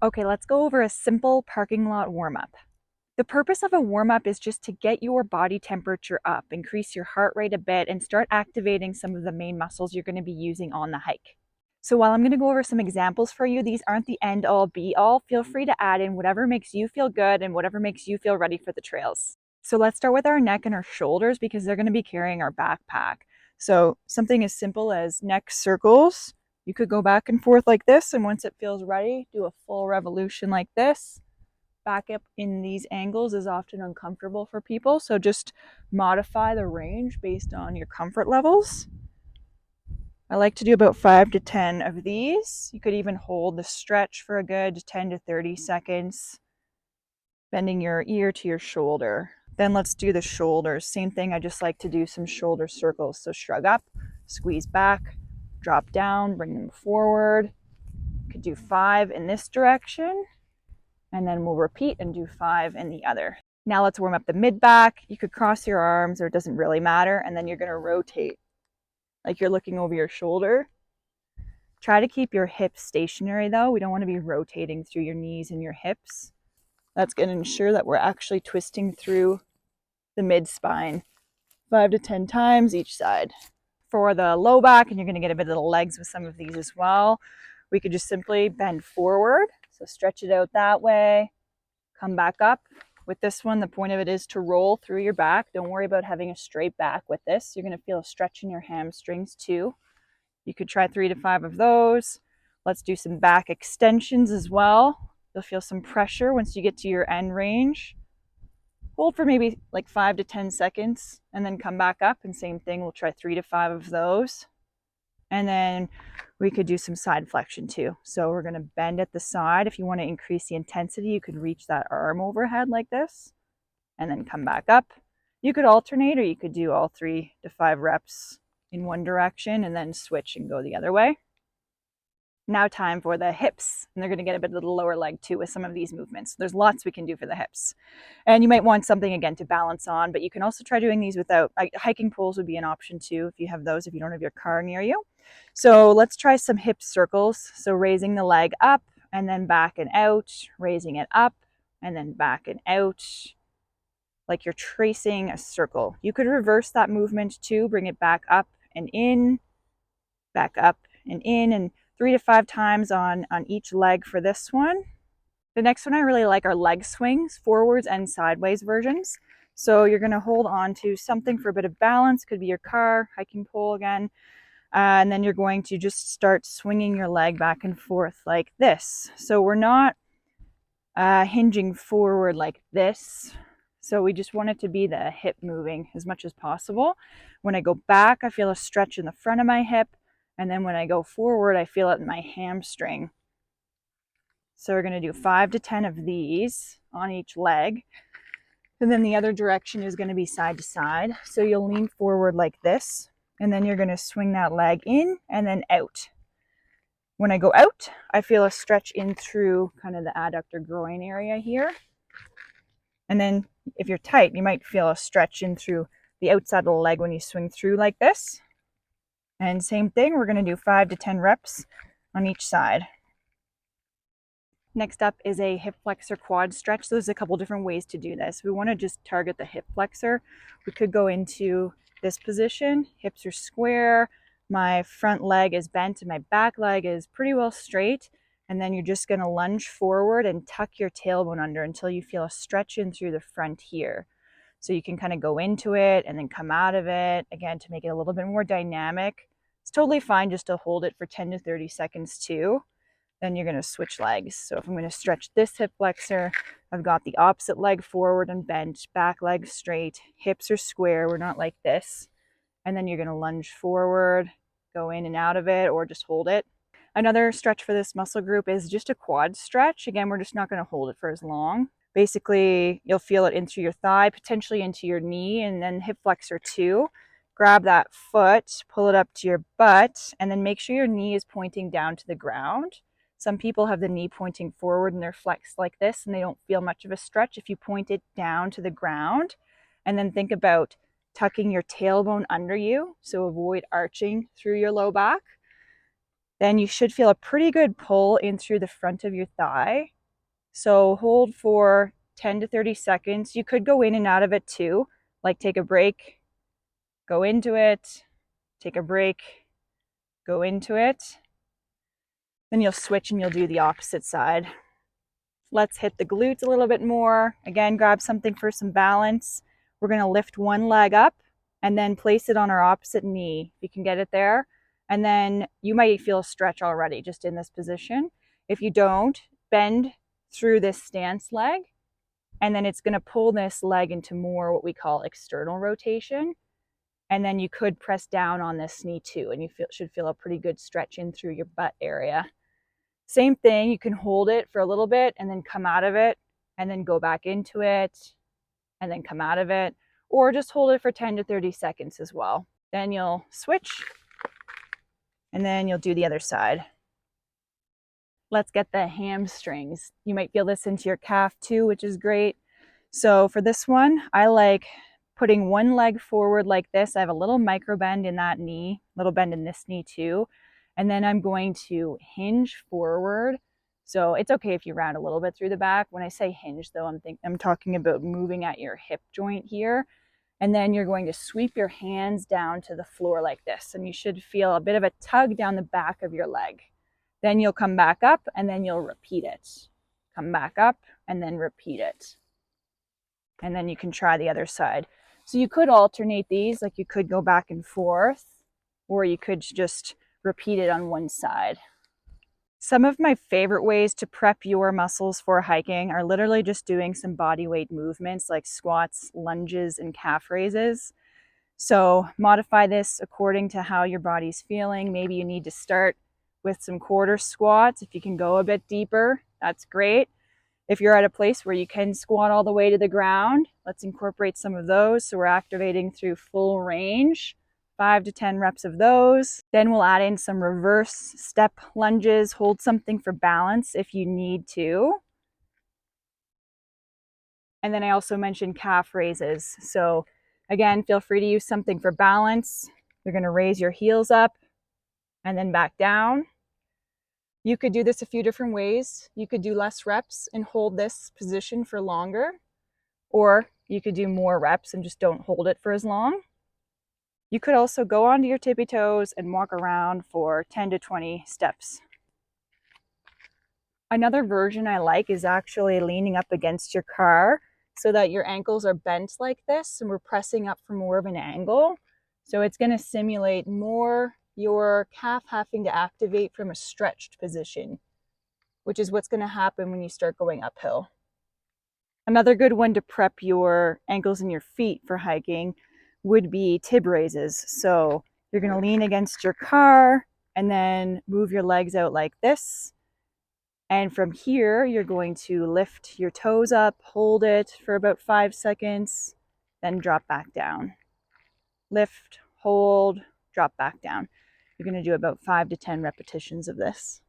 Okay, let's go over a simple parking lot warm-up. The purpose of a warm-up is just to get your body temperature up, increase your heart rate a bit, and start activating some of the main muscles you're going to be using on the hike. So while I'm going to go over some examples for you, these aren't the end-all be-all. Feel free to add in whatever makes you feel good and whatever makes you feel ready for the trails. So let's start with our neck and our shoulders because they're going to be carrying our backpack. So something as simple as neck circles. You could go back and forth like this, and once it feels ready, do a full revolution like this. Back up in these angles is often uncomfortable for people, so just modify the range based on your comfort levels. I like to do about 5 to 10 of these. You could even hold the stretch for a good 10 to 30 seconds, bending your ear to your shoulder. Then let's do the shoulders. Same thing, I just like to do some shoulder circles. So shrug up, squeeze back, drop down, bring them forward. You could do 5 in this direction, and then we'll repeat and do 5 in the other. Now let's warm up the mid-back. You could cross your arms, or it doesn't really matter, and then you're gonna rotate like you're looking over your shoulder. Try to keep your hips stationary though. We don't want to be rotating through your knees and your hips. That's going to ensure that we're actually twisting through the mid-spine 5 to 10 times each side. For the low back, and you're going to get a bit of the legs with some of these as well, we could just simply bend forward. So stretch it out that way, come back up. With this one, the point of it is to roll through your back. Don't worry about having a straight back with this. You're going to feel a stretch in your hamstrings too. You could try 3 to 5 of those. Let's do some back extensions as well. You'll feel some pressure once you get to your end range. Hold for maybe like 5 to 10 seconds and then come back up, and same thing, we'll try 3 to 5 of those. And then we could do some side flexion too. So we're going to bend at the side. If you want to increase the intensity, you could reach that arm overhead like this and then come back up. You could alternate, or you could do all 3 to 5 reps in one direction and then switch and go the other way. Now time for the hips, and they're going to get a bit of the lower leg too with some of these movements. There's lots we can do for the hips, and you might want something again to balance on, but you can also try doing these without. Hiking poles would be an option too if you have those, if you don't have your car near you. So let's try some hip circles. So raising the leg up and then back and out, raising it up and then back and out, like you're tracing a circle. You could reverse that movement too, bring it back up and in, back up and in, and 3 to 5 times on each leg for this one. The next one I really like are leg swings, forwards and sideways versions. So you're going to hold on to something for a bit of balance. Could be your car, hiking pole again. And then you're going to just start swinging your leg back and forth like this. So we're not hinging forward like this. So we just want it to be the hip moving as much as possible. When I go back, I feel a stretch in the front of my hip. And then when I go forward, I feel it in my hamstring. So we're going to do 5 to 10 of these on each leg. And then the other direction is going to be side to side. So you'll lean forward like this, and then you're going to swing that leg in and then out. When I go out, I feel a stretch in through kind of the adductor groin area here. And then if you're tight, you might feel a stretch in through the outside of the leg when you swing through like this. And same thing, we're going to do 5 to 10 reps on each side. Next up is a hip flexor quad stretch. So there's a couple different ways to do this. We want to just target the hip flexor. We could go into this position. Hips are square. My front leg is bent and my back leg is pretty well straight. And then you're just going to lunge forward and tuck your tailbone under until you feel a stretch in through the front here. So you can kind of go into it and then come out of it, again, to make it a little bit more dynamic. It's totally fine just to hold it for 10 to 30 seconds too. Then you're going to switch legs. So if I'm going to stretch this hip flexor, I've got the opposite leg forward and bent, back leg straight, hips are square, we're not like this. And then you're going to lunge forward, go in and out of it, or just hold it. Another stretch for this muscle group is just a quad stretch. Again, we're just not going to hold it for as long. Basically, you'll feel it in through your thigh, potentially into your knee, and then hip flexor too. Grab that foot, pull it up to your butt, and then make sure your knee is pointing down to the ground. Some people have the knee pointing forward and they're flexed like this and they don't feel much of a stretch. If you point it down to the ground, and then think about tucking your tailbone under you, so avoid arching through your low back. then you should feel a pretty good pull in through the front of your thigh. So hold for 10 to 30 seconds. You could go in and out of it too, like take a break, go into it, take a break, go into it. Then you'll switch and you'll do the opposite side. Let's hit the glutes a little bit more. Again, grab something for some balance. We're going to lift one leg up and then place it on our opposite knee. If you can get it there. And then you might feel a stretch already just in this position. If you don't, bend through this stance leg, and then it's going to pull this leg into more what we call external rotation. And then you could press down on this knee too, and you should feel a pretty good stretch in through your butt area. Same thing, you can hold it for a little bit and then come out of it and then go back into it and then come out of it, or just hold it for 10 to 30 seconds as well. Then you'll switch and then you'll do the other side. Let's get the hamstrings. You might feel this into your calf too, which is great. So for this one, I like putting one leg forward like this. I have a little micro bend in that knee, little bend in this knee too. And then I'm going to hinge forward. So it's okay if you round a little bit through the back. When I say hinge though, I'm talking about moving at your hip joint here. And then you're going to sweep your hands down to the floor like this. And you should feel a bit of a tug down the back of your leg. Then you'll come back up and then you'll repeat it. Come back up and then repeat it. And then you can try the other side. So you could alternate these, like you could go back and forth, or you could just repeat it on one side. Some of my favorite ways to prep your muscles for hiking are literally just doing some body weight movements like squats, lunges, and calf raises. So modify this according to how your body's feeling. Maybe you need to start with some quarter squats. If you can go a bit deeper, that's great. If you're at a place where you can squat all the way to the ground, let's incorporate some of those. So we're activating through full range, 5 to 10 reps of those. Then we'll add in some reverse step lunges. Hold something for balance if you need to. And then I also mentioned calf raises. So again, feel free to use something for balance. You're going to raise your heels up and then back down. You could do this a few different ways. You could do less reps and hold this position for longer, or you could do more reps and just don't hold it for as long. You could also go onto your tippy toes and walk around for 10 to 20 steps. Another version I like is actually leaning up against your car so that your ankles are bent like this and we're pressing up for more of an angle. So it's going to simulate more your calf having to activate from a stretched position, which is what's going to happen when you start going uphill. Another good one to prep your ankles and your feet for hiking would be tib raises. So you're going to lean against your car and then move your legs out like this. And from here, you're going to lift your toes up, hold it for about 5 seconds, then drop back down. Lift, hold, drop back down. You're going to do about 5 to 10 repetitions of this.